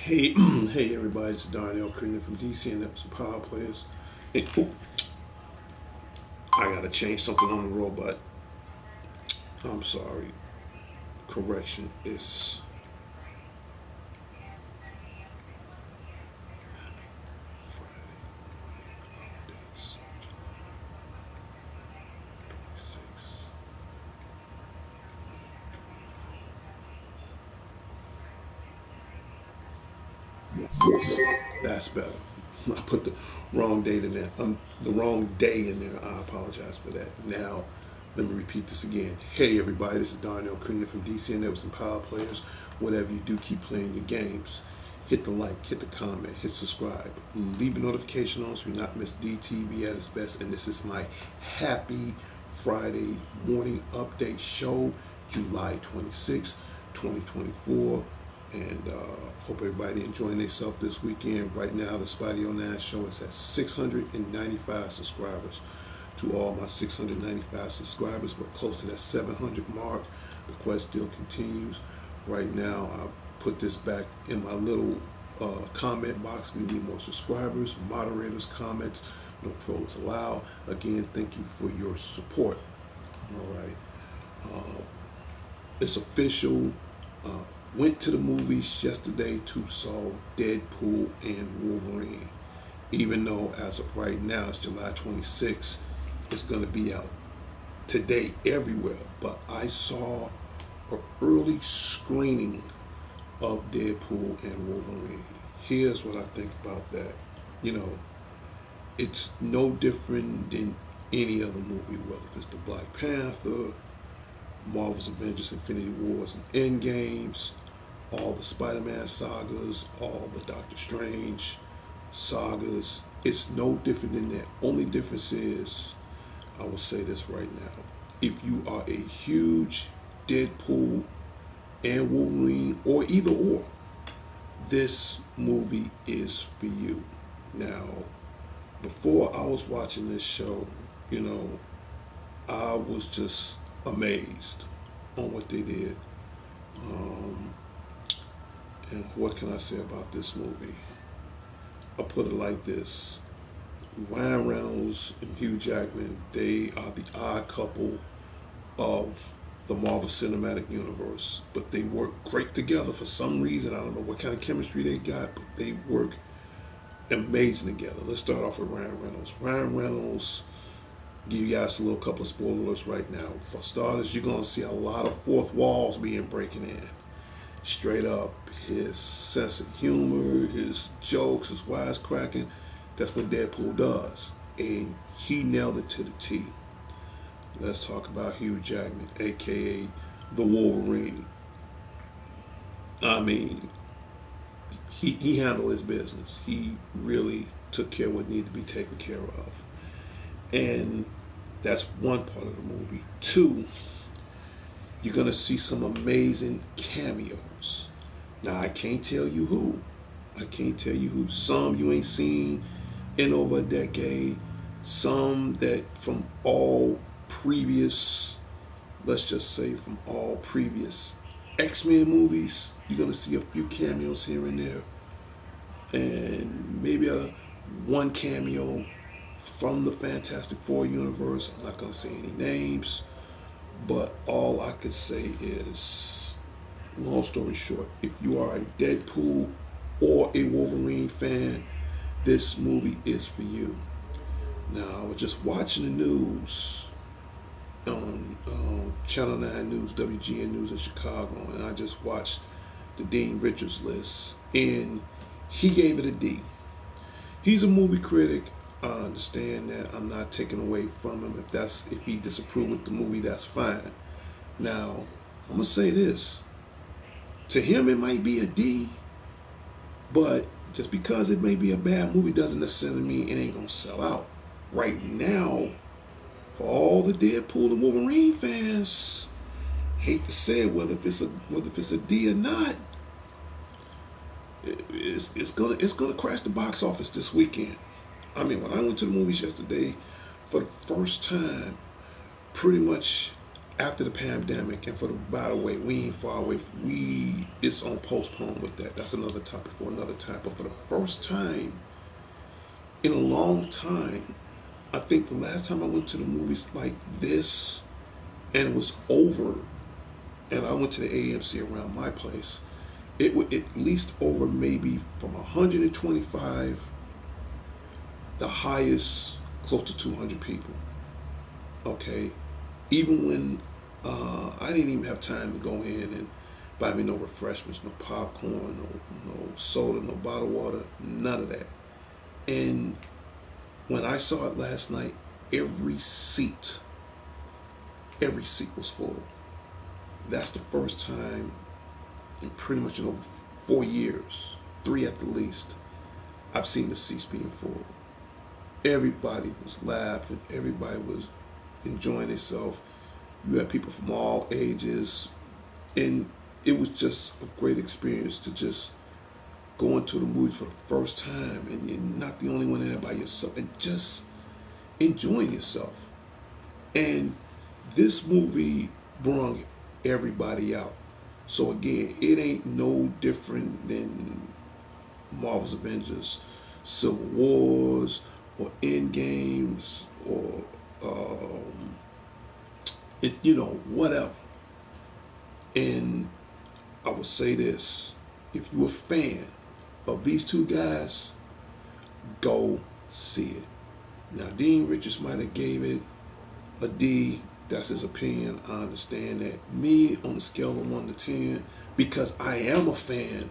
Hey, hey everybody, it's Darnell Crittenden from DC and that's some Power Players. And, I gotta change something on the robot. I'm sorry. Correction. It's Friday updates. 26. That's better. I put the wrong date in there. The wrong day in there. I apologize for that. Now, let me repeat this again. Hey everybody, this is Darnell Crittenden from DC and some Power Players. Whatever you do, keep playing your games. Hit the like, hit the comment, hit subscribe. Leave a notification on so you not miss DTV at its best. And this is my happy Friday morning update show, July 26, 2024. And hope everybody enjoying themselves this weekend. Right now, the Spotty On show is at 695 subscribers. To all my 695 subscribers, we're close to that 700 mark. The quest still continues. Right now, I put this back in my little comment box. We need more subscribers, moderators, comments. No trolls allowed. Again, thank you for your support. All right. Uh, it's official. Uh, went to the movies yesterday to saw Deadpool and Wolverine. Even though as of right now it's July 26th, it's going to be out today everywhere. But I saw an early screening of Deadpool and Wolverine. Here's what I think about that. You know, it's no different than any other movie, whether it's the Black Panther, Marvel's Avengers Infinity Wars and Endgames, all the Spider-Man sagas, all the Doctor Strange sagas. It's no different than that. Only difference is, I will say this right now. If you are a huge Deadpool and Wolverine or either or, this movie is for you. Now, before I was watching this show, you know, I was just amazed on what they did. Um, and what can I say about this movie? I'll put it like this. Ryan Reynolds and Hugh Jackman, they are the odd couple of the Marvel Cinematic Universe, but they work great together for some reason. I don't know what kind of chemistry they got, but they work amazing together. Let's start off with Ryan Reynolds. Ryan Reynolds, give you guys a little couple of spoilers right now. For starters, you're gonna see a lot of fourth walls being breaking in. Straight up, his sense of humor, his jokes, his wisecracking. That's what Deadpool does, and he nailed it to the T. Let's talk about Hugh Jackman, aka the Wolverine. I mean, he handled his business. He really took care of what needed to be taken care of, and that's one part of the movie. Two, you're gonna see some amazing cameos. Now I can't tell you who. I can't tell you who. Some you ain't seen in over a decade. Some that from all previous, let's just say from all previous X-Men movies, you're gonna see a few cameos here and there, and maybe a one cameo from the Fantastic Four universe. I'm not gonna say any names, but all I could say is, long story short, if you are a Deadpool or a Wolverine fan, this movie is for you. Now, I was just watching the news on Channel 9 News, WGN News in Chicago, and I just watched the Dean Richards list, and he gave it a D. He's a movie critic. I understand that. I'm not taking away from him. If he disapproved with the movie, that's fine. Now, I'm gonna say this. To him, it might be a D, But just because it may be a bad movie doesn't necessarily mean it ain't gonna sell out. Right now, for all the Deadpool and Wolverine fans, hate to say it, whether if it's a D or not, it's gonna crash the box office this weekend. I mean, when I went to the movies yesterday, for the first time, pretty much after the pandemic, and for the by the way, we ain't far away. It's on postpone with that. That's another topic for another time. But for the first time in a long time, I think the last time I went to the movies like this, and it was over, and I went to the AMC around my place, it would at least over maybe from 125, the highest close to 200 people. Okay, even when I didn't even have time to go in and buy me no refreshments, no popcorn, no soda, no bottled water, none of that. And when I saw it last night, every seat, every seat was full. That's the first time in pretty much in over 4 years, three at the least, I've seen the seats being full. Everybody was laughing. Everybody was enjoying themselves. You had people from all ages, and it was just a great experience to just go into the movies for the first time, and you're not the only one in there by yourself, and just enjoying yourself. And this movie brung everybody out. So again, it ain't no different than Marvel's Avengers, Civil Wars, or End Games, or whatever. And I will say this: if you're a fan of these two guys, go see it. Now, Dean Richards might have gave it a D. That's his opinion. I understand that. Me, on a scale of 1 to 10, because I am a fan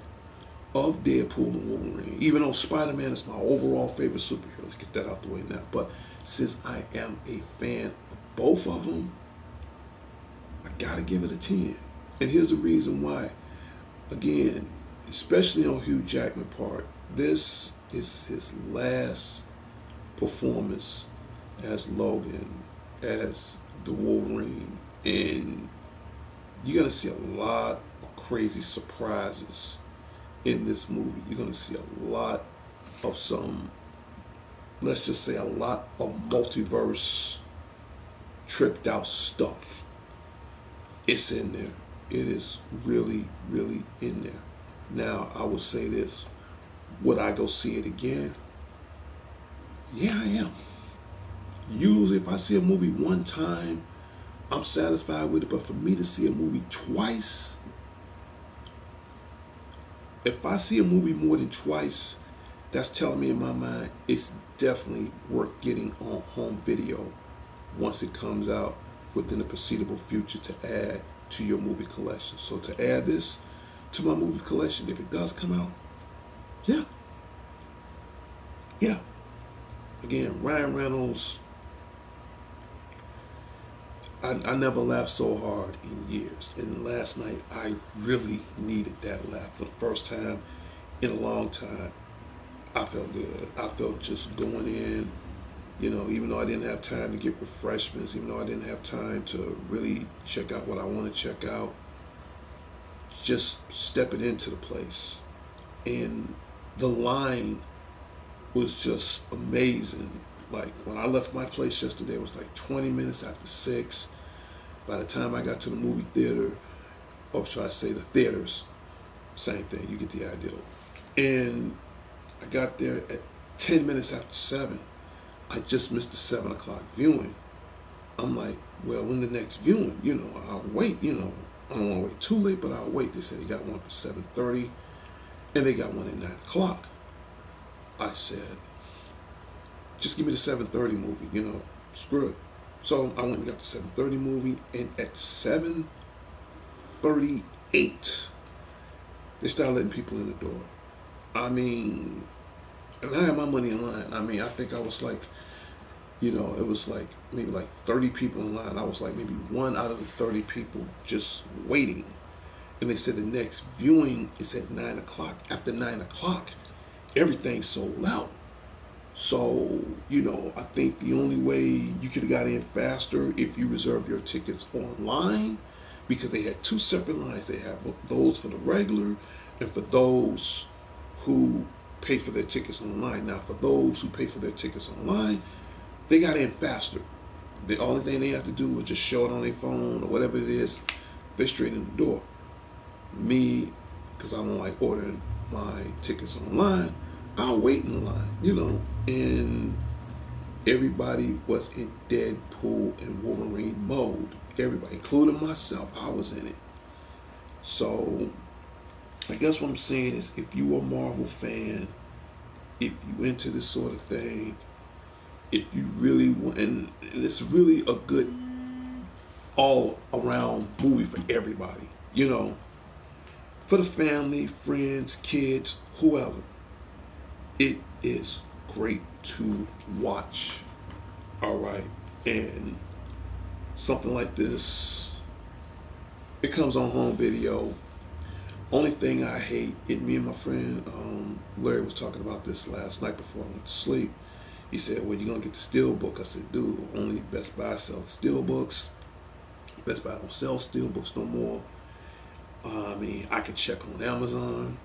of Deadpool and Wolverine, even though Spider-Man is my overall favorite superhero. Let's get that out the way now. But since I am a fan of both of them, I gotta give it a 10. And here's the reason why. Again, especially on Hugh Jackman part, this is his last performance as Logan, as the Wolverine, and you're gonna see a lot of crazy surprises in this movie. You're gonna see a lot of some, let's just say, a lot of multiverse tripped out stuff. It's in there. It is really, really in there. Now, I will say this: would I go see it again? Yeah, I am. Usually, if I see a movie one time, I'm satisfied with it. But for me to see a movie twice, if I see a movie more than twice, that's telling me in my mind it's definitely worth getting on home video once it comes out within the foreseeable future to add to your movie collection. So to add this to my movie collection, if it does come out, yeah, yeah. Again, Ryan Reynolds, I never laughed so hard in years. And last night, I really needed that laugh for the first time in a long time. I felt good. I felt just going in, even though I didn't have time to get refreshments, even though I didn't have time to really check out what I want to check out, just stepping into the place. And the line was just amazing. Like when I left my place yesterday, it was like 20 minutes after 6. By the time I got to the movie theater, or should I say the theaters, same thing, you get the idea. And I got there at 10 minutes after 7. I just missed the 7 o'clock viewing. I'm like, well, when the next viewing, I'll wait, I don't want to wait too late, but I'll wait. They said they got one for 7:30, and they got one at 9 o'clock. I said, just give me the 7:30 movie, screw it. So I went and got the 7:30 movie, and at 7:38, they started letting people in the door. I mean, and I had my money in line. I mean, I think I was like, it was like maybe like 30 people in line. I was like maybe one out of the 30 people just waiting. And they said the next viewing is at 9 o'clock. After 9 o'clock, everything's sold out. So, I think the only way you could have got in faster if you reserved your tickets online, because they had two separate lines. They have those for the regular and for those who pay for their tickets online. Now, for those who pay for their tickets online, they got in faster. The only thing they have to do was just show it on their phone or whatever it is. They're straight in the door. Me, because I don't like ordering my tickets online, I'll wait in the line, and everybody was in Deadpool and Wolverine mode. Everybody, including myself, I was in it. So I guess what I'm saying is, if you are a Marvel fan, if you into this sort of thing, if you really want, and it's really a good all around movie for everybody, for the family, friends, kids, whoever. It is great to watch. All right. And something like this, it comes on home video. Only thing I hate, and me and my friend Larry was talking about this last night before I went to sleep. He said, well, you're going to get the steel book. I said, dude, only Best Buy sells steel books. Best Buy don't sell steel books no more. I can check on Amazon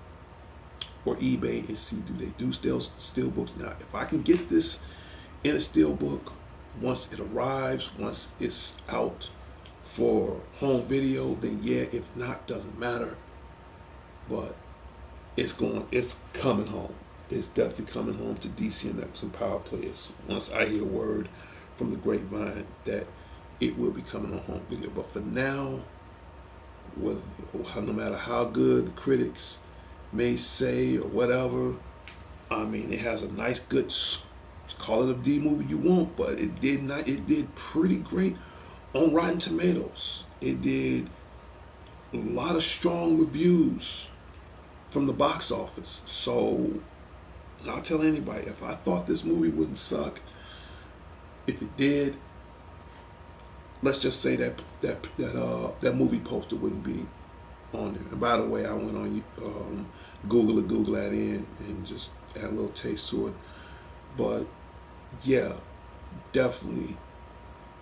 or eBay and see, do they do steel books. Now, if I can get this in a steel book, once it arrives, once it's out for home video, then yeah. If not, doesn't matter. But it's coming home. It's definitely coming home to DC and some Power Players. Once I hear word from the grapevine that it will be coming on home video. But for now, no matter how good the critics may say or whatever, it has a nice, good, call it a D movie you want, but it did pretty great on Rotten Tomatoes. It did a lot of strong reviews from the box office. So I'll tell anybody, if I thought this movie wouldn't suck, if it did, let's just say that movie poster wouldn't be on there. And by the way, I went on Google that in and just add a little taste to it. But yeah, definitely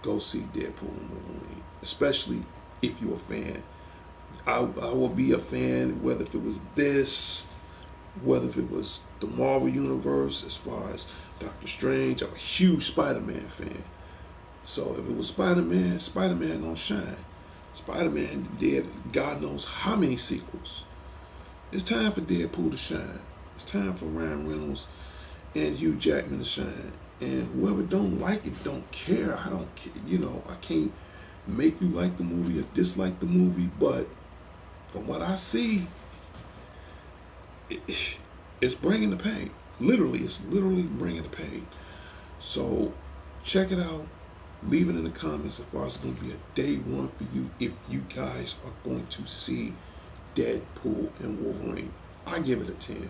go see Deadpool and Wolverine, especially if you're a fan. I will be a fan whether if it was this, whether if it was the Marvel Universe, as far as Doctor Strange. I'm a huge Spider-Man fan. So if it was Spider-Man gonna shine. Spider-Man did God knows how many sequels. It's time for Deadpool to shine. It's time for Ryan Reynolds and Hugh Jackman to shine. And whoever don't like it don't care. I don't care. I can't make you like the movie or dislike the movie, but from what I see, it's bringing the pain. It's literally bringing the pain. So check it out. Leave it in the comments as far as it's going to be a day one for you if you guys are going to see Deadpool and Wolverine. I give it a 10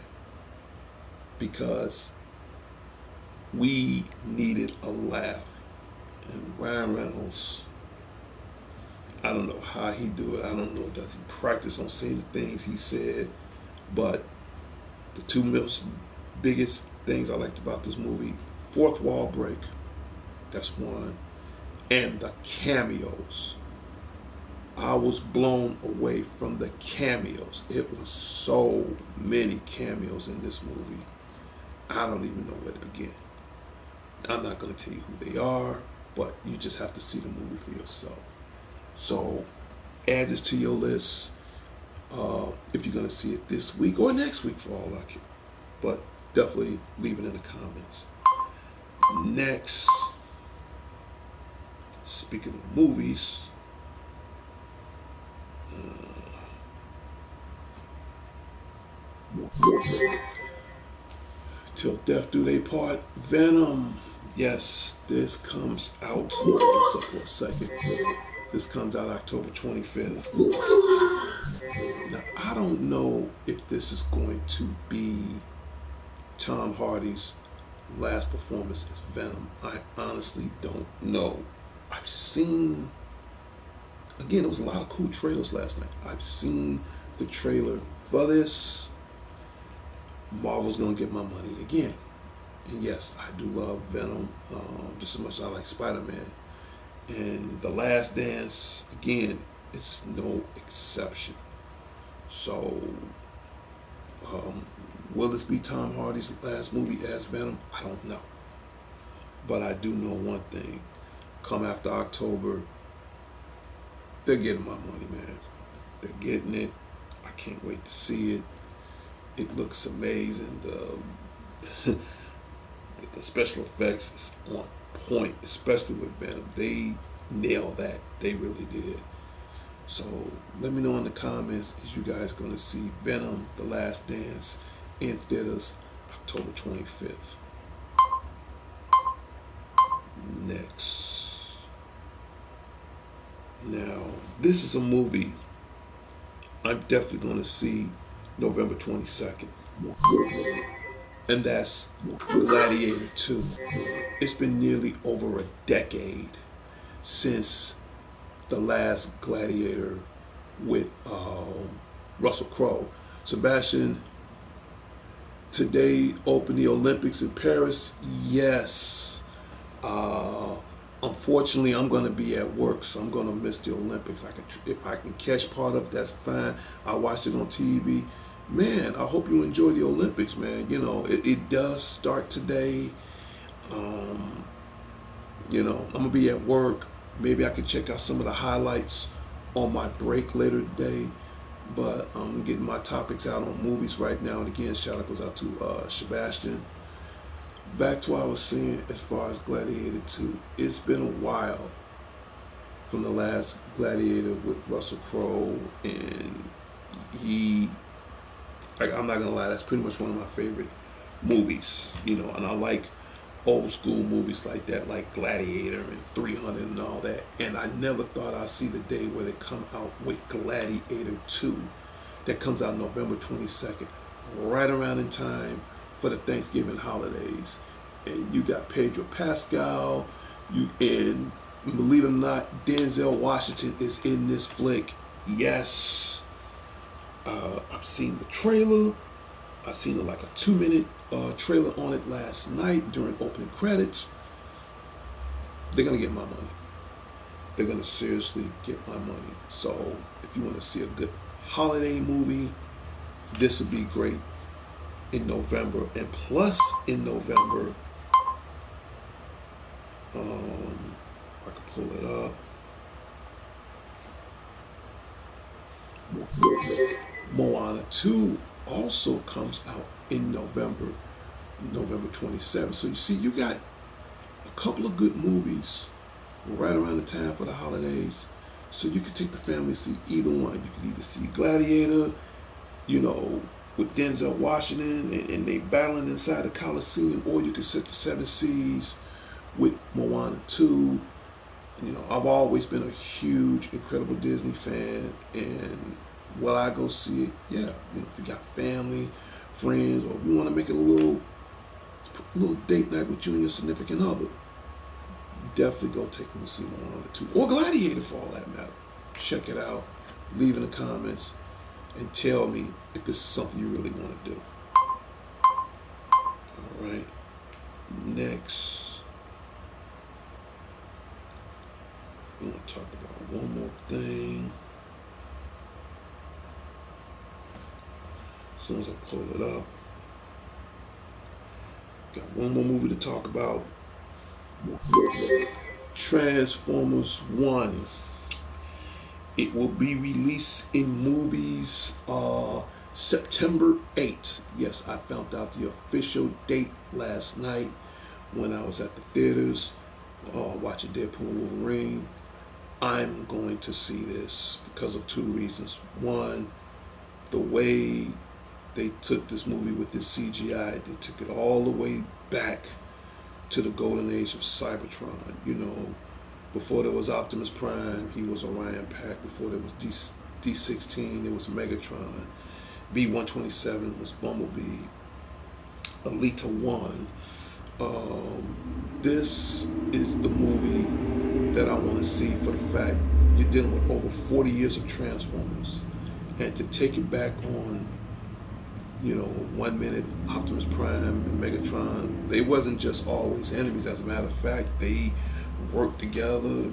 because we needed a laugh. And Ryan Reynolds, I don't know how he do it. I don't know, does he practice on saying the things he said? But the two most biggest things I liked about this movie, fourth wall break, that's one, and the cameos. I was blown away from the cameos. It was so many cameos in this movie. I don't even know where to begin. I'm not going to tell you who they are, but you just have to see the movie for yourself. So add this to your list if you're going to see it this week or next week for all I care. But definitely leave it in the comments. Next, speaking of movies, Till Death Do They Part, Venom. Yes, this comes out. Hold up for a second. This comes out October 25th. Now, I don't know if this is going to be Tom Hardy's last performance as Venom. I honestly don't know. I've seen again, there was a lot of cool trailers last night. I've seen the trailer for this. Marvel's gonna get my money again. And yes, I do love Venom just as much as I like Spider-Man. And The Last Dance, again, it's no exception. So, um, will this be Tom Hardy's last movie as Venom? I don't know. But I do know one thing. Come after October, they're getting my money, man. They're getting it. I can't wait to see it. It looks amazing. The special effects is on point, especially with Venom. They nailed that. They really did. So let me know in the comments, is you guys going to see Venom: The Last Dance in theaters October 25th? Next. Now, this is a movie I'm definitely going to see November 22nd. And that's Gladiator 2. It's been nearly over a decade since the last Gladiator with Russell Crowe. Sebastian, today opened the Olympics in Paris. Yes. Uh, Unfortunately, I'm going to be at work, so I'm going to miss the Olympics. If I can catch part of it, that's fine. I watched it on TV. Man, I hope you enjoy the Olympics, man. You know, it does start today. Um, I'm going to be at work. Maybe I can check out some of the highlights on my break later today. But I'm getting my topics out on movies right now. And again, shout out goes out to Sebastian. Back to what I was saying as far as Gladiator 2. It's been a while from the last Gladiator with Russell Crowe, and I'm not gonna lie, that's pretty much one of my favorite movies, and I like old school movies like that, like Gladiator and 300 and all that, and I never thought I'd see the day where they come out with Gladiator 2 that comes out November 22nd, right around in time for the Thanksgiving holidays. And you got Pedro Pascal, and believe it or not, Denzel Washington is in this flick. Yes. I've seen the trailer. I seen like a 2-minute trailer on it last night during opening credits. They're gonna get my money. They're gonna seriously get my money. So if you want to see a good holiday movie, this would be great in November. And plus, in November, I can pull it up. Moana 2 also comes out in November 27th. So you see, you got a couple of good movies right around the time for the holidays. So you can take the family to see either one. You can either see Gladiator, with Denzel Washington and they battling inside the Coliseum, or you can sit the Seven Seas with Moana 2. I've always been a huge, incredible Disney fan, and will I go see it? Yeah. If you got family, friends, or if you want to make it a little date night with you and your significant other, definitely go take them to see Moana 2 or Gladiator for all that matter. Check it out. Leave in the comments and tell me if this is something you really want to do. All right. Next, we want to talk about one more thing. As soon as I pull it up, got one more movie to talk about. Transformers 1. It will be released in movies September 8th. Yes, I found out the official date last night when I was at the theaters watching Deadpool and Wolverine. I'm going to see this because of two reasons. One, the way they took this movie with this CGI, they took it all the way back to the golden age of Cybertron. Before there was Optimus Prime, he was Orion Pack. Before there was D16, it was Megatron. B-127 was Bumblebee. Alita 1. This is the movie that I want to see for the fact, you're dealing with over 40 years of Transformers, and to take it back on, 1 minute Optimus Prime and Megatron, they wasn't just always enemies. As a matter of fact, they worked together.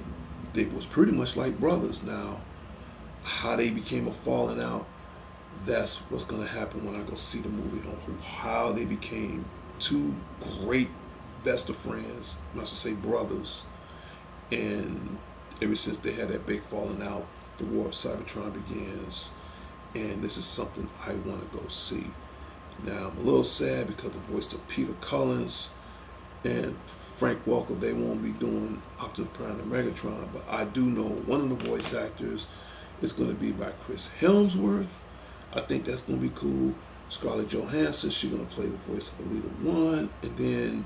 They was pretty much like brothers. Now, how they became a falling out, that's what's gonna happen when I go see the movie. On how they became two great best of friends. I'm not gonna say brothers, and ever since they had that big falling out, the War of Cybertron begins, and this is something I want to go see. Now I'm a little sad because the voice of Peter Cullens and Frank Welker, they won't be doing Optimus Prime and Megatron, but I do know one of the voice actors is going to be by Chris Hemsworth. I think that's going to be cool. Scarlett Johansson, she's going to play the voice of Alita 1, and then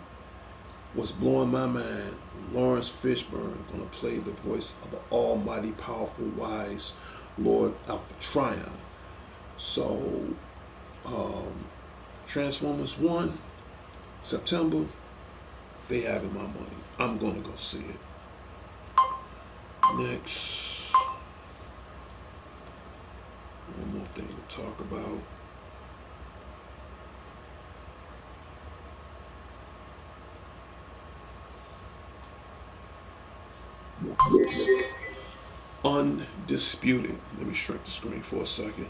what's blowing my mind, Lawrence Fishburne going to play the voice of the almighty, powerful, wise Lord Alpha Trion. So, Transformers 1, September, they having my money. I'm going to go see it. Next, one more thing to talk about. Undisputed. Let me shrink the screen for a second.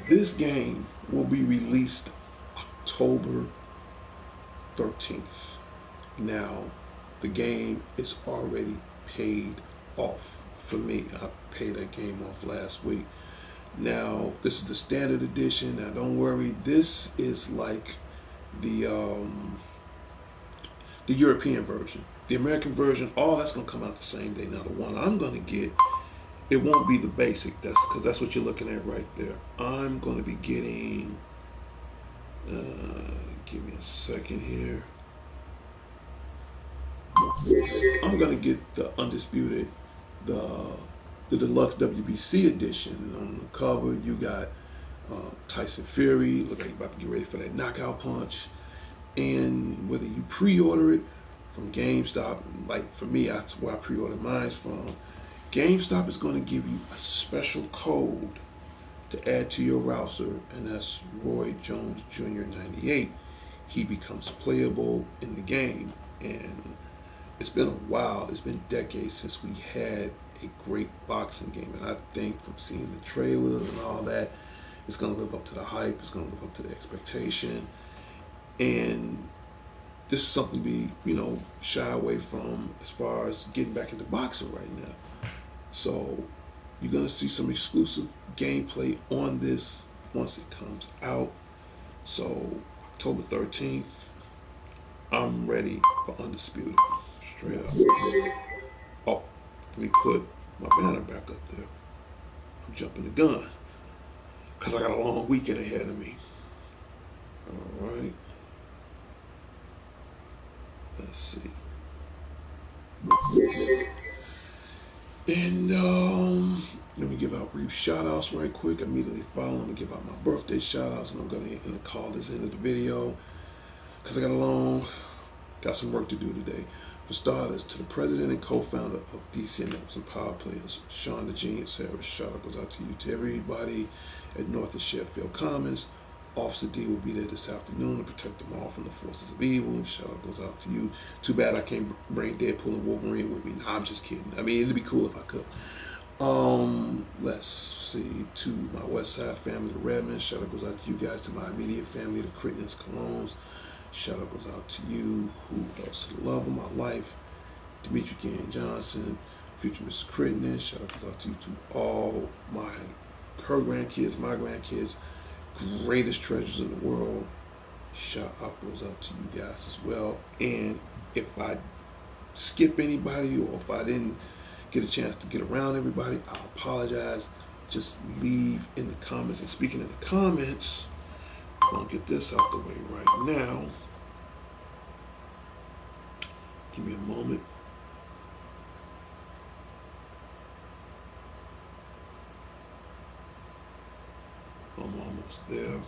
This game will be released October 13th. Now, the game is already paid off for me. I paid that game off last week. Now, this is the standard edition. Now, don't worry. This is like the European version. The American version, all that's gonna come out the same day. Now, the one I'm gonna get, it won't be the basic. That's because that's what you're looking at right there. I'm gonna be getting. Give me a second here. I'm gonna get the Undisputed, the deluxe WBC edition. And on the cover, you got Tyson Fury. Look like you're about to get ready for that knockout punch. And whether you pre-order it from GameStop, like for me, that's where I pre-ordered mine from. GameStop is going to give you a special code to add to your roster, and that's Roy Jones Jr. 98. He becomes playable in the game, and it's been a while. It's been decades since we had a great boxing game, and I think from seeing the trailer and all that, it's going to live up to the hype. It's going to live up to the expectation, and this is something to be, shy away from as far as getting back into boxing right now. So you're going to see some exclusive gameplay on this once it comes out. So October 13th, I'm ready for Undisputed. Straight up. Oh, let me put my banner back up there. I'm jumping the gun because I got a long weekend ahead of me. All right. Let's see. And let me give out brief shout outs right quick. Immediately following, I'm going to give out my birthday shout outs, and I'm going to call this end of the video because I got some work to do today. For starters, to the president and co-founder of DC Networks and Power Players, Sean the Genius Harris, shout out goes out to you. To everybody at North and Sheffield Commons, Officer D will be there this afternoon to protect them all from the forces of evil. Shout out goes out to you. Too bad I can't bring Deadpool and Wolverine with me. Nah, I'm just kidding. I mean, it'd be cool if I could. Let's see. To my West Side family, the Redmond, shout out goes out to you guys. To my immediate family, the Crittens, Colognes, shout out goes out to you. Who else? The love of my life, Demetri Gann Johnson, future Mr. Crittenden. Shout out goes out to you. To all her grandkids, my grandkids, greatest treasures in the world. Shout out goes out to you guys as well. And if I skip anybody or if I didn't get a chance to get around everybody, I apologize. Just leave in the comments. And speaking in the comments, I'm gonna get this out the way right now. Give me a moment. I'm almost there.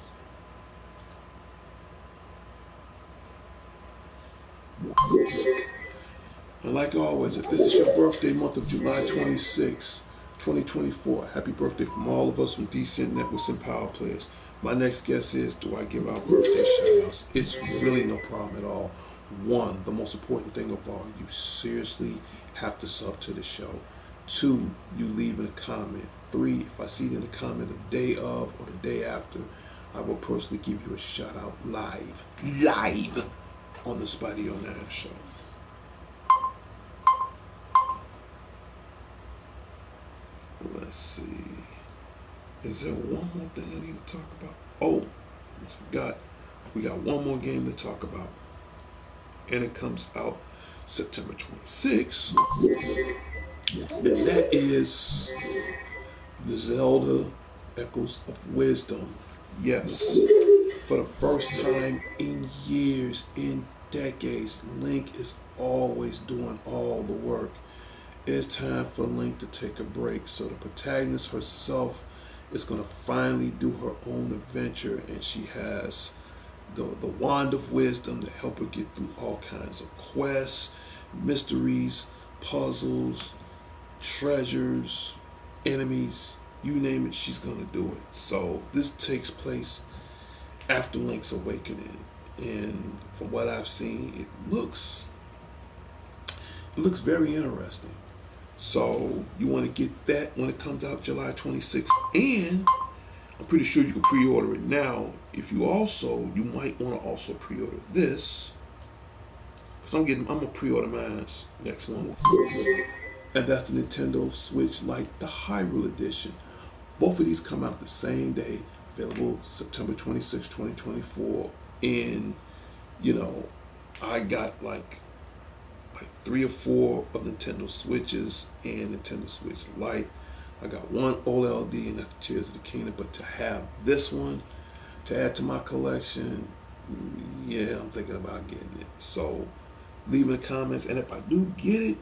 And like always, if this is your birthday month of July 26, 2024, happy birthday from all of us from Decent Networks and Power Players. My next guess is, do I give out birthday shout outs? It's really no problem at all. One, the most important thing of all, you seriously have to sub to the show. Two, you leave in a comment. Three, if I see it in the comment the day of or the day after, I will personally give you a shout out live on the Spidey on Nine show. Let's see. Is there one more thing I need to talk about? Oh, I forgot. We got one more game to talk about. And it comes out September 26th. And that is the Zelda Echoes of Wisdom. Yes. For the first time in years, in decades, Link is always doing all the work. It's time for Link to take a break. So the protagonist herself is going to finally do her own adventure, and she has the wand of wisdom to help her get through all kinds of quests, mysteries, puzzles, treasures, enemies, you name it, she's going to do it. So this takes place after Link's awakening, and from what I've seen, it looks very interesting. So you want to get that when it comes out July 26th, and I'm pretty sure you can pre-order it now. If you might want to also pre-order this, because I'm gonna pre-order mine next month, and that's the Nintendo Switch Lite, the Hyrule Edition. Both of these come out the same day, available September 26, 2024. And I got like three or four of Nintendo Switches and Nintendo Switch Lite. I got one OLED, and that's the Tears of the Kingdom. But to have this one to add to my collection, yeah, I'm thinking about getting it. So leave in the comments, and if I do get it,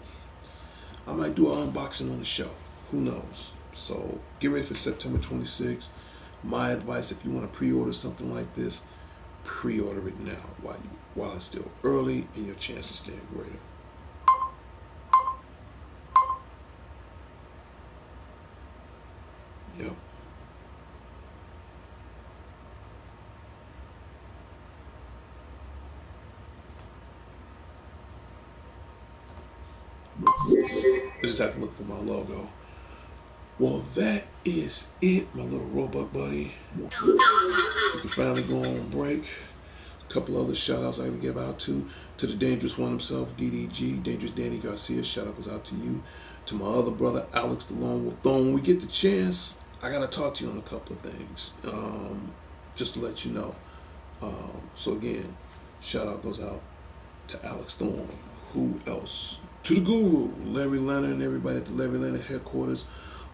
I might do an unboxing on the show. Who knows? So get ready for September 26th. My advice, if you want to pre-order something like this, pre-order it now while it's still early and your chances stand greater. Yep. I just have to look for my logo. Well, that is it, my little robot buddy. We can finally go on break. A couple other shout outs I gotta give out to the dangerous one himself, DDG, Dangerous Danny Garcia. Shout out goes out to you. To my other brother, Alex the Lone Wolf Thorn. When we get the chance, I gotta talk to you on a couple of things. Just to let you know. So again, shout out goes out to Alex Thorne. Who else? To the guru, Larry Leonard, and everybody at the Larry Leonard headquarters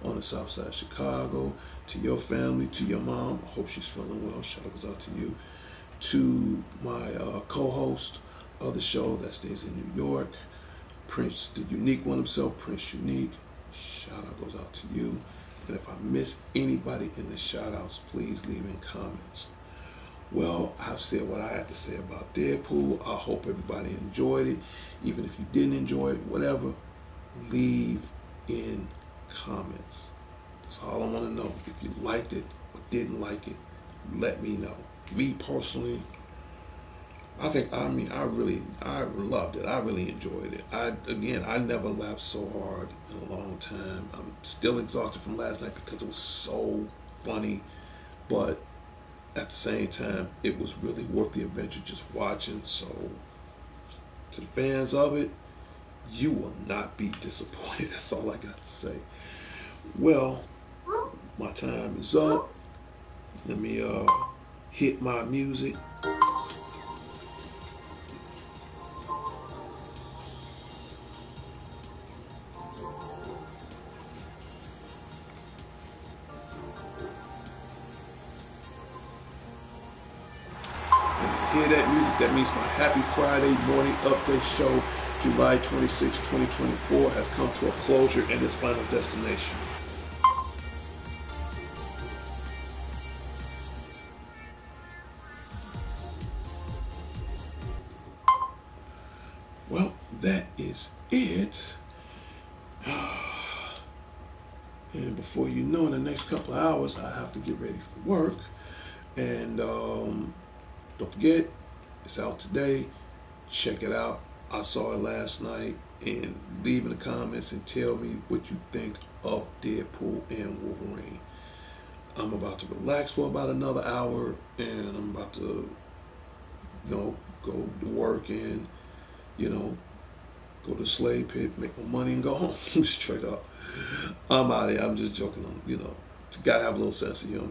on the south side of Chicago. To your family, to your mom. I hope she's feeling well. Shout out goes out to you. To my co-host of the show that stays in New York, Prince, the unique one himself, Prince Unique. Shout out goes out to you. And if I miss anybody in the shout outs, please leave in comments. Well, I've said what I had to say about Deadpool. I hope everybody enjoyed it. Even if you didn't enjoy it, whatever, leave in comments. That's all I want to know. If you liked it or didn't like it, let me know. Me personally, I loved it. I really enjoyed it. I never laughed so hard in a long time. I'm still exhausted from last night because it was so funny, but at the same time, it was really worth the adventure just watching. So, to the fans of it, you will not be disappointed. That's all I got to say. Well, my time is up. Let me hit my music. Hear that music? That means my happy Friday morning update show, July 26, 2024, has come to a closure and its final destination. Well, that is it. And before you know, in the next couple of hours, I have to get ready for work. And don't forget, it's out today. Check it out. I saw it last night. And leave in the comments and tell me what you think of Deadpool and Wolverine. I'm about to relax for about another hour, and I'm about to, go to work and, you know, go to the slave pit, make my money, and go home. Straight up. I'm out of here. I'm just joking. You gotta have a little sense of humor,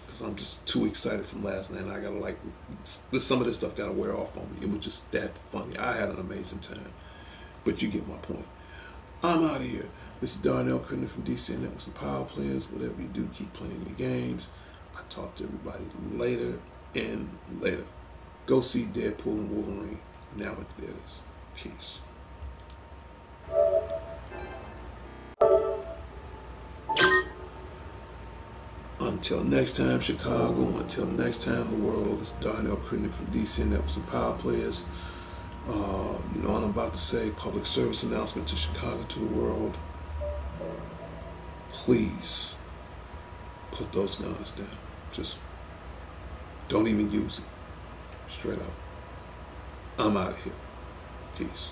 because I'm just too excited from last night. And I gotta some of this stuff gotta wear off on me. It was just that funny. I had an amazing time, but you get my point. I'm out of here. This is Darnell Crittenden from DC Networks and Power Players. Whatever you do, keep playing your games. I'll talk to everybody later and later. Go see Deadpool and Wolverine now in theaters. Peace. Until next time, Chicago. Until next time, the world. This is Darnell Crittenden from DC Networks and Power Players. You know what I'm about to say. Public service announcement to Chicago, to the world. Please put those guns down. Just don't even use it. Straight up. I'm out of here. Peace.